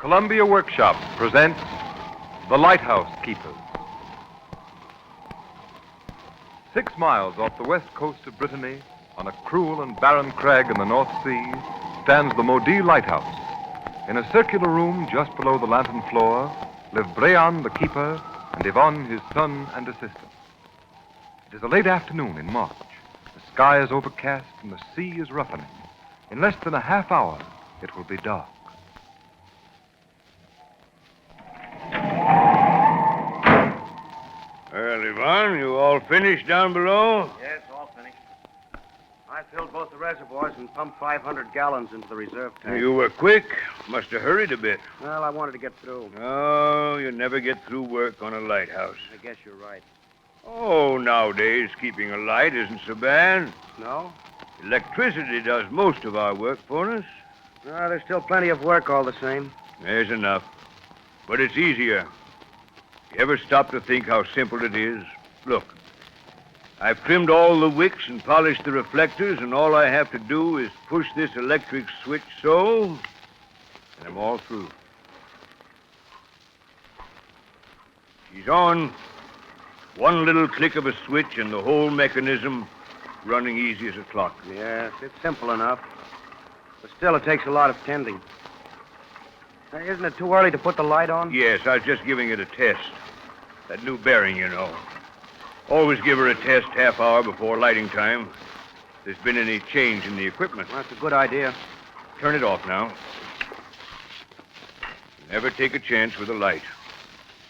Columbia Workshop presents The Lighthouse Keepers. 6 miles off the west coast of Brittany, on a cruel and barren crag in the North Sea, stands the Maudit Lighthouse. In a circular room just below the lantern floor live Brean, the keeper, and Yvonne, his son and assistant. It is a late afternoon in March. The sky is overcast and the sea is roughening. In less than a half hour, it will be dark. Well, Yvonne, you all finished down below? Yes, all finished. I filled both the reservoirs and pumped 500 gallons into the reserve tank. You were quick. Must have hurried a bit. Well, I wanted to get through. Oh, you never get through work on a lighthouse. I guess you're right. Oh, nowadays, keeping a light isn't so bad. No? Electricity does most of our work for us. There's still plenty of work all the same. There's enough. But it's easier. You ever stop to think how simple it is? Look, I've trimmed all the wicks and polished the reflectors, and all I have to do is push this electric switch so, and I'm all through. She's on. One little click of a switch and the whole mechanism running easy as a clock. Yes, it's simple enough. But still, it takes a lot of tending. Isn't it too early to put the light on? Yes, I was just giving it a test. That new bearing, you know. Always give her a test half hour before lighting time. If there's been any change in the equipment. Well, that's a good idea. Turn it off now. Never take a chance with a light.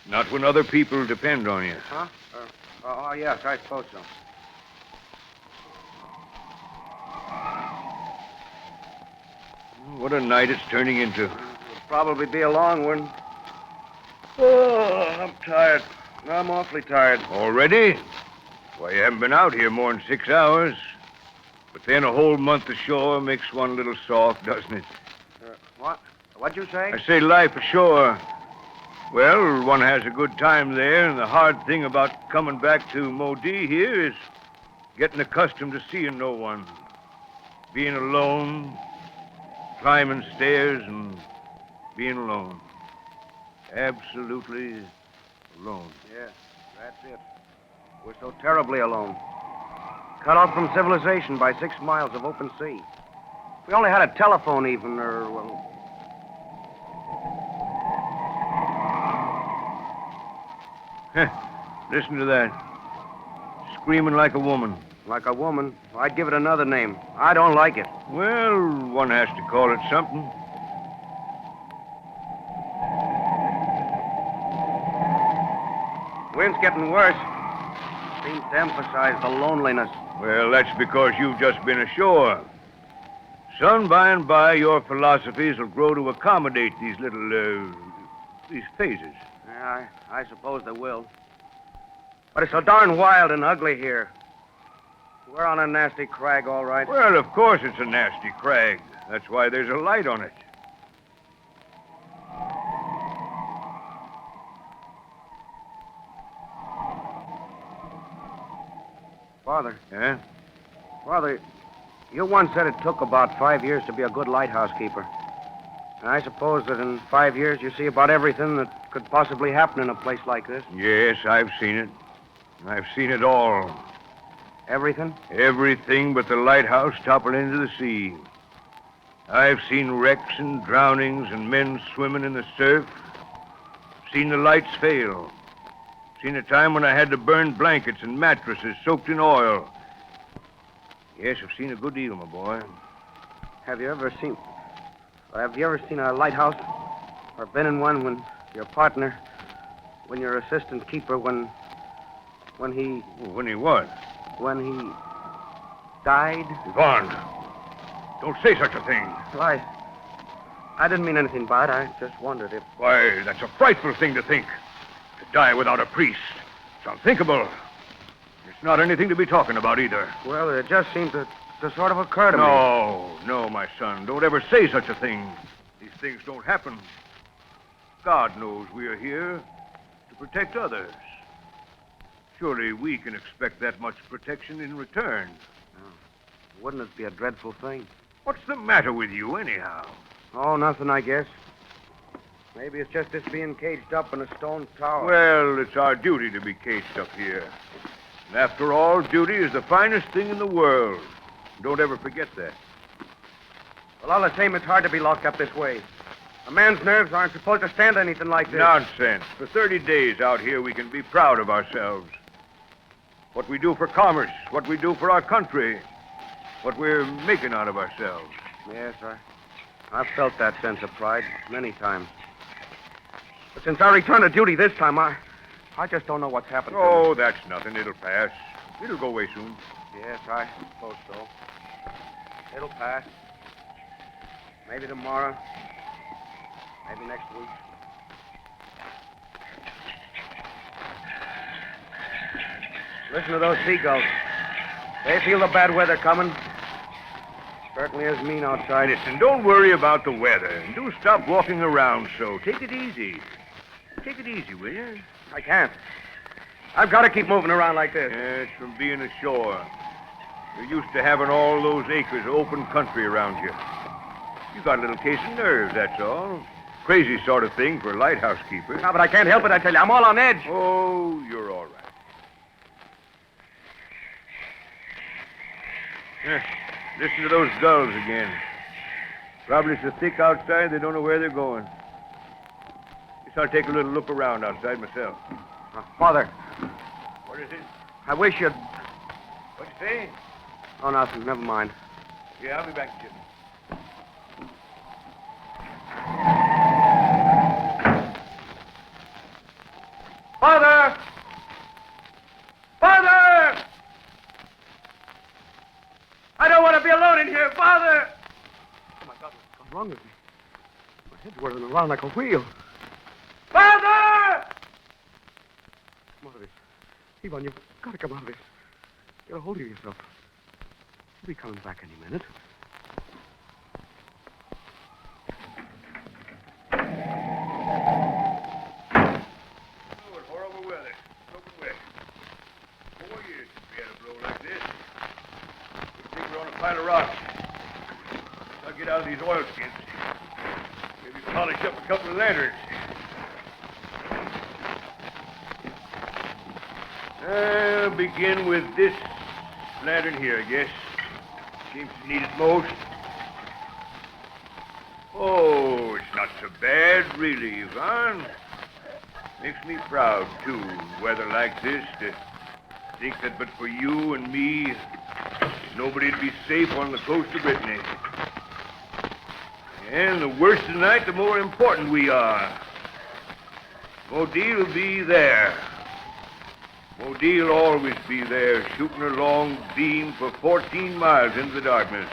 Not when other people depend on you. Huh? Oh, yes, I suppose so. What a night it's turning into. It'll probably be a long one. Oh, I'm tired. I'm awfully tired. Already? Why, you haven't been out here more than 6 hours. But then a whole month ashore makes one a little soft, doesn't it? What? What'd you say? I say life ashore. Well, one has a good time there, and the hard thing about coming back to Maudit here is getting accustomed to seeing no one. Being alone, climbing stairs, and being alone. Absolutely alone. Yes, that's it. We're so terribly alone. Cut off from civilization by 6 miles of open sea. If we only had a telephone even, or, well... Listen to that. Screaming like a woman. Like a woman, I'd give it another name. I don't like it. Well, one has to call it something. Wind's getting worse. Seems to emphasize the loneliness. Well, that's because you've just been ashore. Son, by and by, your philosophies will grow to accommodate these little, these phases. Yeah, I suppose they will. But it's so darn wild and ugly here. We're on a nasty crag, all right. Well, of course it's a nasty crag. That's why there's a light on it. Father. Yeah? Father, you once said it took about 5 years to be a good lighthouse keeper. And I suppose that in 5 years you see about everything that could possibly happen in a place like this. Yes, I've seen it. I've seen it all. Everything? Everything but the lighthouse topple into the sea. I've seen wrecks and drownings and men swimming in the surf. Seen the lights fail. Seen a time when I had to burn blankets and mattresses soaked in oil. Yes, I've seen a good deal, my boy. Have you ever seen a lighthouse? Or been in one when your partner, when your assistant keeper, when he... When he what? When he died? Yvonne, don't say such a thing. Well, I didn't mean anything by it. I just wondered if... Why, that's a frightful thing to think. To die without a priest. It's unthinkable. It's not anything to be talking about either. Well, it just seemed to sort of occur to me. No, my son. Don't ever say such a thing. These things don't happen. God knows we are here to protect others. Surely we can expect that much protection in return. Wouldn't it be a dreadful thing? What's the matter with you, anyhow? Oh, nothing, I guess. Maybe it's just this being caged up in a stone tower. Well, it's our duty to be caged up here. And after all, duty is the finest thing in the world. Don't ever forget that. Well, all the same, it's hard to be locked up this way. A man's nerves aren't supposed to stand anything like this. Nonsense. For 30 days out here, we can be proud of ourselves. What we do for commerce, what we do for our country, what we're making out of ourselves. Yes, I've felt that sense of pride many times. But since I returned to duty this time, I just don't know what's happened to me. Oh, that's nothing. It'll pass. It'll go away soon. Yes, I suppose so. It'll pass. Maybe tomorrow. Maybe next week. Listen to those seagulls. They feel the bad weather coming. Certainly is mean outside. Listen, don't worry about the weather. And do stop walking around so. Take it easy. Take it easy, will you? I can't. I've got to keep moving around like this. Yes, from being ashore. You're used to having all those acres of open country around you. You got a little case of nerves, that's all. Crazy sort of thing for a lighthouse keeper. No, but I can't help it, I tell you. I'm all on edge. Oh, you're all right. Listen to those gulls again. Probably so thick outside they don't know where they're going. Guess I'll take a little look around outside myself. Father, What is it? I wish you'd... What'd you say? Oh, nothing. Never mind. Yeah, I'll be back, Jim. Father! Father! I don't want to be alone in here, Father! Oh, my God, what's wrong with me? My head's whirling around like a wheel. Father! Come out of this. Ivan, you've got to come out of this. Get a hold of yourself. He'll be coming back any minute. Oh, it's horrible weather. Soaking wet. 4 years since we had a blow like this. We think we're on a pile of rocks. I'll get out of these oilskins. Maybe polish up a couple of lanterns. I'll begin with this lantern here, I guess. Seems to need it most. Oh, it's not so bad, really, Yvonne. Makes me proud, too, weather like this, to think that but for you and me, nobody'd be safe on the coast of Brittany. And the worse the night, the more important we are. Modie'll be there. Modie'll always be there, shooting her long beam for 14 miles into the darkness.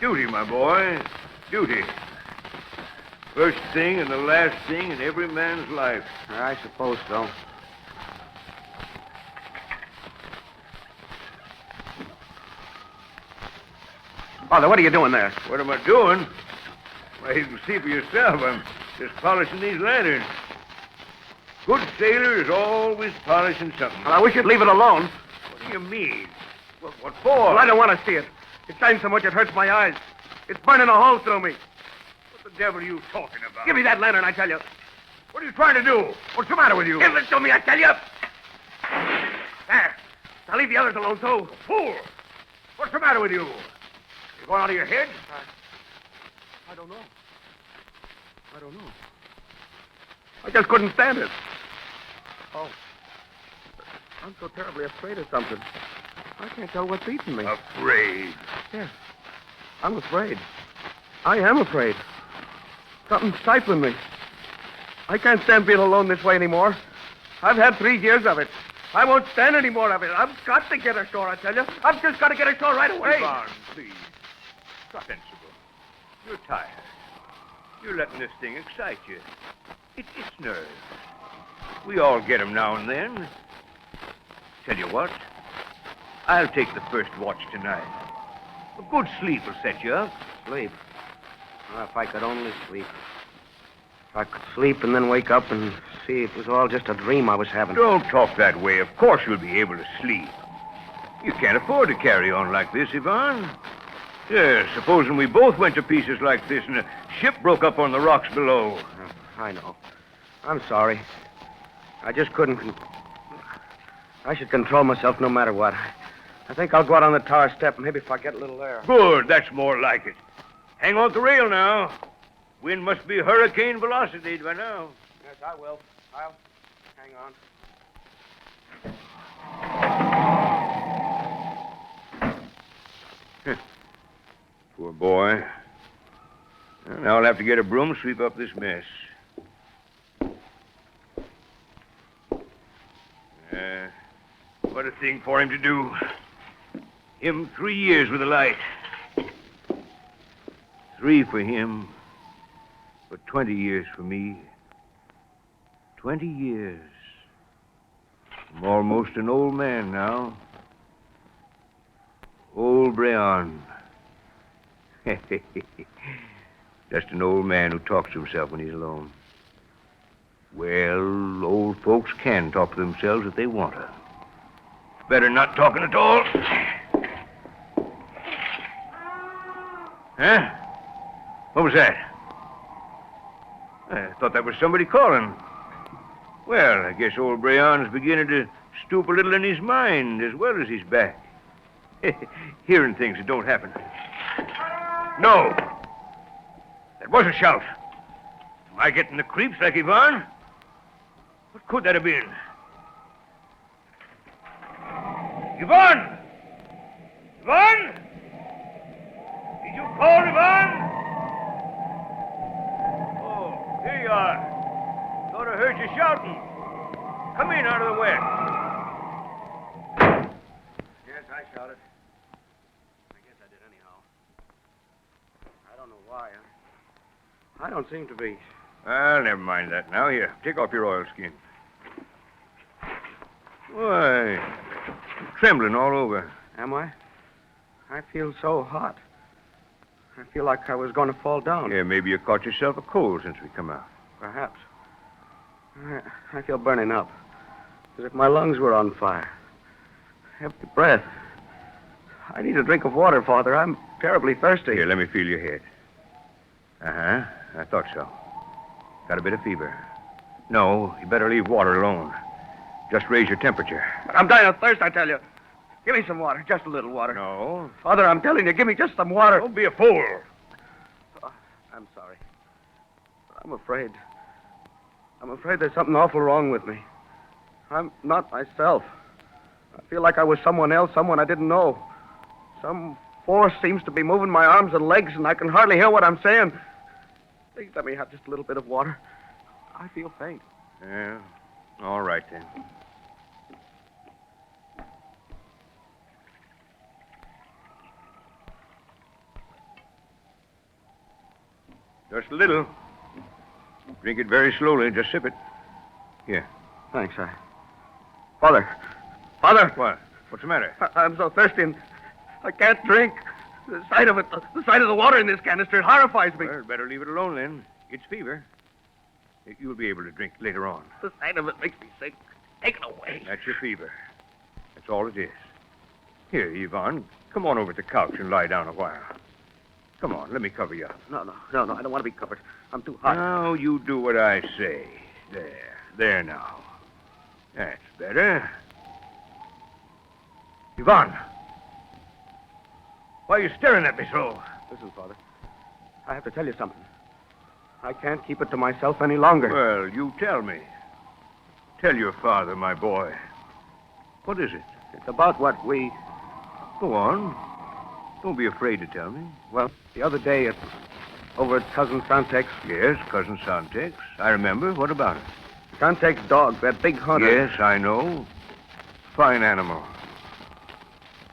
Duty, my boy. Duty. First thing and the last thing in every man's life. I suppose so. Father, what are you doing there? What am I doing? Why, you can see for yourself. I'm just polishing these lanterns. Good sailor is always polishing something. Well, I wish you'd leave it alone. What do you mean? What for? Well, I don't want to see it. It shines so much it hurts my eyes. It's burning a hole through me. What the devil are you talking about? Give me that lantern, I tell you. What are you trying to do? What's the matter with you? Give it to me, I tell you. There. Now leave the others alone, too. Fool! What's the matter with you? You going out of your head? I don't know. I don't know. I just couldn't stand it. Oh. I'm so terribly afraid of something. I can't tell what's eating me. Afraid? Yes. I'm afraid. I am afraid. Something's stifling me. I can't stand being alone this way anymore. I've had 3 years of it. I won't stand any more of it. I've got to get ashore, I tell you. I've just got to get ashore right away. Yvonne, please. Sensible. You're tired. You're letting this thing excite you. It's nerves. We all get 'em now and then. Tell you what, I'll take the first watch tonight. A good sleep will set you up. Sleep. Oh, if I could only sleep. If I could sleep and then wake up and see it was all just a dream I was having. Don't talk that way. Of course you'll be able to sleep. You can't afford to carry on like this, Yvonne. Yeah, supposing we both went to pieces like this and a ship broke up on the rocks below. I know. I'm sorry. I just couldn't. I should control myself no matter what. I think I'll go out on the tower step and maybe if I get a little air. Good, that's more like it. Hang on to the rail now. Wind must be hurricane velocity by now. Yes, I will. I'll hang on. Poor boy. Well, now I'll have to get a broom, sweep up this mess. What a thing for him to do. Him 3 years with a light. 3 for him, but 20 years for me. 20 years. I'm almost an old man now. Old Breon. Just an old man who talks to himself when he's alone. Well, old folks can talk to themselves if they want to. Better not talking at all. Huh? What was that? I thought that was somebody calling. Well, I guess old Breon's beginning to stoop a little in his mind as well as his back. Hearing things that don't happen. No. That was a shout. Am I getting the creeps like Yvonne? What could that have been? Yvonne! Yvonne! Did you call, Yvonne? Oh, here you are. Thought I heard you shouting. Come in out of the wet. Yes, I shouted. I guess I did anyhow. I don't know why. I don't seem to be. Well, never mind that now. Here, take off your oilskin. Why, you're trembling all over. Am I? I feel so hot. I feel like I was going to fall down. Yeah, maybe you caught yourself a cold since we come out. Perhaps. I feel burning up. As if my lungs were on fire. Empty breath. I need a drink of water, Father. I'm terribly thirsty. Here, let me feel your head. Uh-huh. I thought so. Got a bit of fever. No, you better leave water alone. Just raise your temperature. I'm dying of thirst, I tell you. Give me some water, just a little water. No. Father, I'm telling you, give me just some water. Don't be a fool. I'm sorry. I'm afraid. I'm afraid there's something awful wrong with me. I'm not myself. I feel like I was someone else, someone I didn't know. Some force seems to be moving my arms and legs, and I can hardly hear what I'm saying. Please let me have just a little bit of water. I feel faint. Yeah. All right, then. Just a little. Drink it very slowly. Just sip it. Here. Thanks, Father. Father! What? What's the matter? I'm so thirsty and I can't drink. The sight of it, the sight of the water in this canister, it horrifies me. Well, better leave it alone, then. It's fever. You'll be able to drink later on. The sight of it makes me sick. Take it away. That's your fever. That's all it is. Here, Yvonne, come on over to the couch and lie down a while. Come on, let me cover you up. No, I don't want to be covered. I'm too hot. Now, you do what I say. There now. That's better. Yvonne! Why are you staring at me so? Listen, Father. I have to tell you something. I can't keep it to myself any longer. Well, you tell me. Tell your father, my boy. What is it? It's about what we... Go on. Don't be afraid to tell me. Well, the other day, over at Cousin Santek's. Yes, Cousin Santek's. I remember. What about it? Santek's dog, that big hunter. Yes, I know. Fine animal.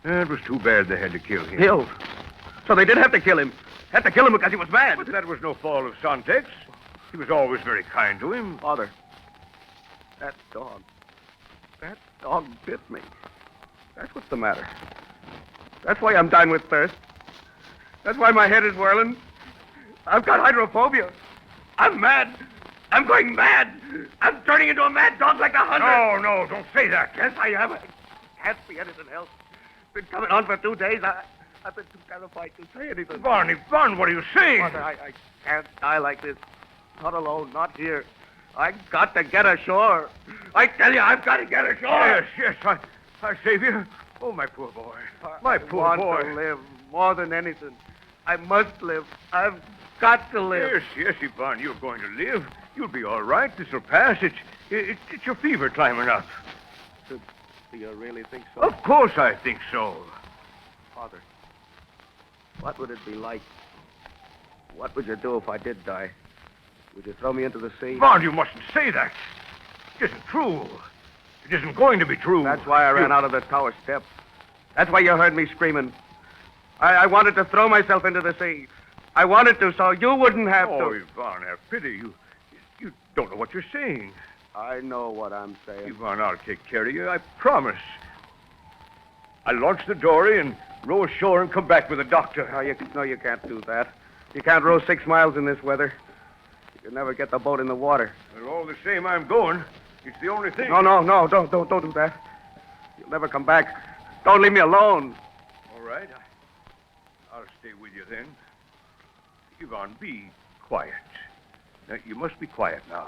It was too bad they had to kill him. Killed? So they did have to kill him. Had to kill him because he was mad. But that was no fault of Santek's. He was always very kind to him. Father, that dog bit me. That's what's the matter. That's why I'm dying with thirst. That's why my head is whirling. I've got hydrophobia. I'm mad. I'm going mad. I'm turning into a mad dog like a hunter. No, don't say that. Yes, I am. I can't be anything else. Been coming on for 2 days. I've been too terrified to say anything. Ivan, what are you saying? Father, I can't die like this. Not alone, not here. I've got to get ashore. I tell you, I've got to get ashore. Yes, I save you. Oh, my poor boy. My poor I boy. want to live more than anything. I must live. I've got to live. Yes, Ivan, you're going to live. You'll be all right. This'll pass. It's your fever climbing up. Do you really think so? Of course I think so. Father, what would it be like? What would you do if I did die? Would you throw me into the sea? Ivan, you mustn't say that. It isn't true. It isn't going to be true. That's why I ran out of the tower steps. That's why you heard me screaming. I wanted to throw myself into the sea. I wanted to so you wouldn't have to. Oh, Ivan, have pity. You don't know what you're saying. I know what I'm saying. Ivan, I'll take care of you. I promise. I'll launch the dory and row ashore and come back with a doctor. No, you can't do that. You can't row 6 miles in this weather. You'll never get the boat in the water. Well, all the same, I'm going. It's the only thing. No, don't do that. You'll never come back. Don't leave me alone. All right. I'll stay with you then. Ivan, be quiet. Now, you must be quiet now.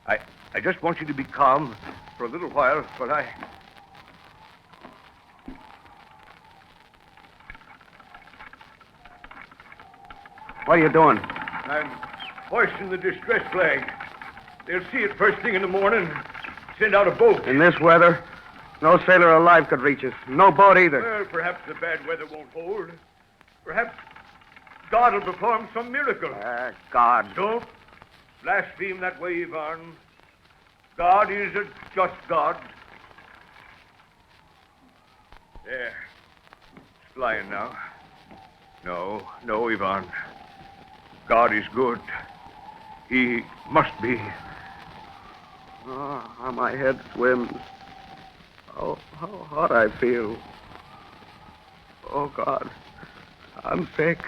I just want you to be calm for a little while, while I... What are you doing? I'm hoisting the distress flag. They'll see it first thing in the morning. Send out a boat. In this weather, no sailor alive could reach us. No boat either. Well, perhaps the bad weather won't hold. Perhaps God will perform some miracle. God. Don't blaspheme that way, Ivan. God is a just God. There. It's flying now. No, Ivan. God is good. He must be. Oh, how my head swims. Oh, how hot I feel. Oh, God. I'm sick.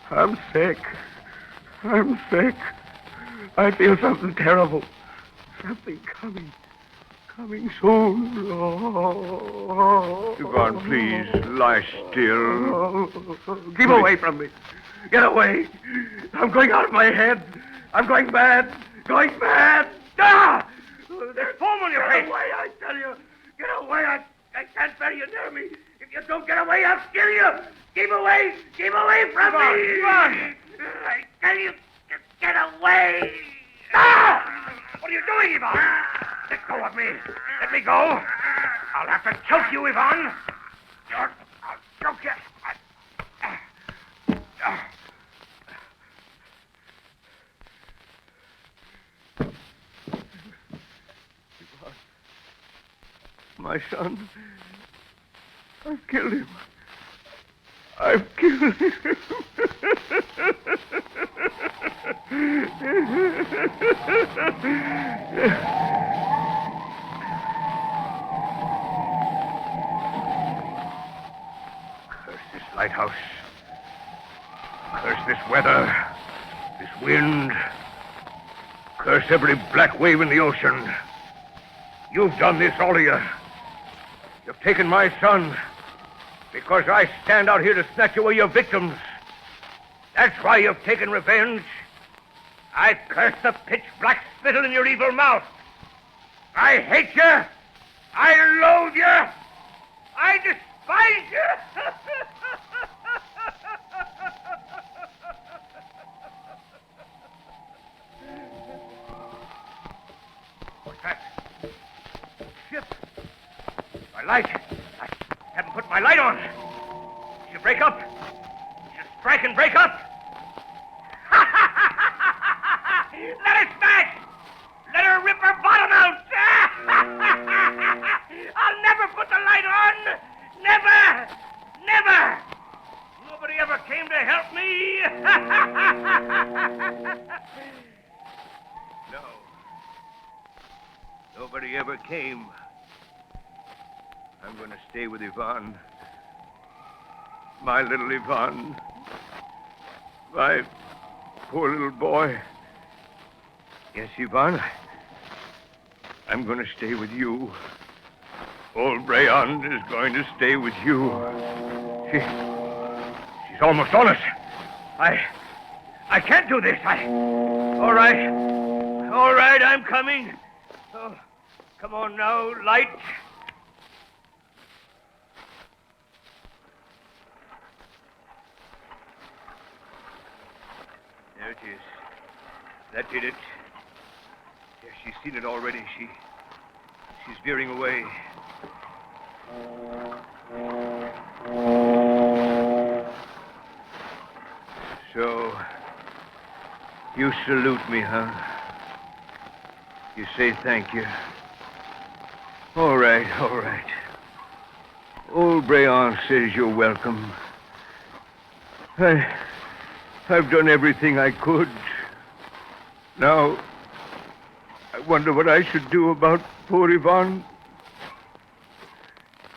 I'm sick. I feel something terrible. Something coming soon. Oh. Ivan, please, lie still. Keep away from me. Get away. I'm going out of my head. I'm going mad. Ah! There's foam on your face. Get away, I tell you. Get away. I can't bear you near me. If you don't get away, I'll kill you. Keep away from me. Ivan. I tell you, get away. Ah! What are you doing, Ivan? Let go of me. Let me go. I'll have to choke you, Ivan. I'll choke you. My son. I've killed him. Curse this lighthouse. Curse this weather. This wind. Curse every black wave in the ocean. You've done this, all of you. You've taken my son because I stand out here to snatch away your victims. That's why you've taken revenge. I curse the pitch-black spittle in your evil mouth. I hate you. I loathe you. I despise you. What's that? Ship. My light. I haven't put my light on. She'll break up. She'll strike and break up. Let her smash! Let her rip her bottom out! I'll never put the light on! Never! Nobody ever came to help me! No. Nobody ever came. I'm going to stay with Ivan. My little Ivan. My poor little boy. Yes, Ivan. I'm going to stay with you. Old Brayond is going to stay with you. She's almost on us. I can't do this. All right, I'm coming. Oh, come on now, light. There it is. That did it. Yes, she's seen it already. She's veering away. So, you salute me, huh? You say thank you. All right. Old Breon says you're welcome. I've done everything I could. Now, I wonder what I should do about poor Ivan.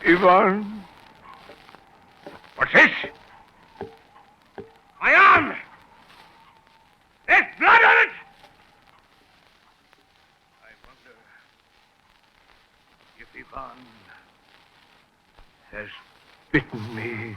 Ivan? What's this? My arm! There's blood on it! I wonder if Ivan has bitten me.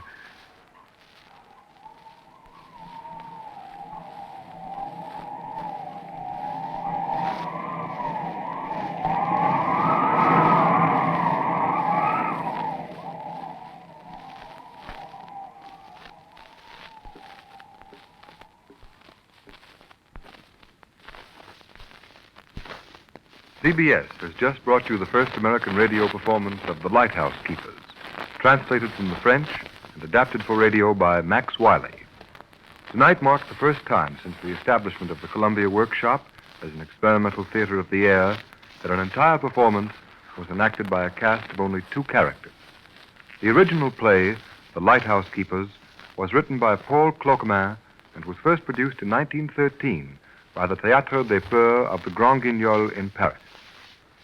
CBS has just brought you the first American radio performance of The Lighthouse Keepers, translated from the French and adapted for radio by Max Wiley. Tonight marked the first time since the establishment of the Columbia Workshop as an experimental theater of the air that an entire performance was enacted by a cast of only 2 characters. The original play, The Lighthouse Keepers, was written by Paul Cloquemin and was first produced in 1913 by the Théâtre des Peurs of the Grand Guignol in Paris.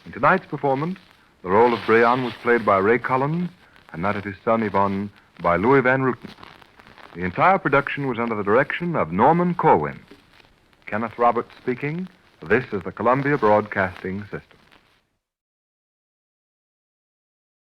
In tonight's performance, the role of Breon was played by Ray Collins and that of his son Yvonne by Louis Van Rooten. The entire production was under the direction of Norman Corwin. Kenneth Roberts speaking. This is the Columbia Broadcasting System.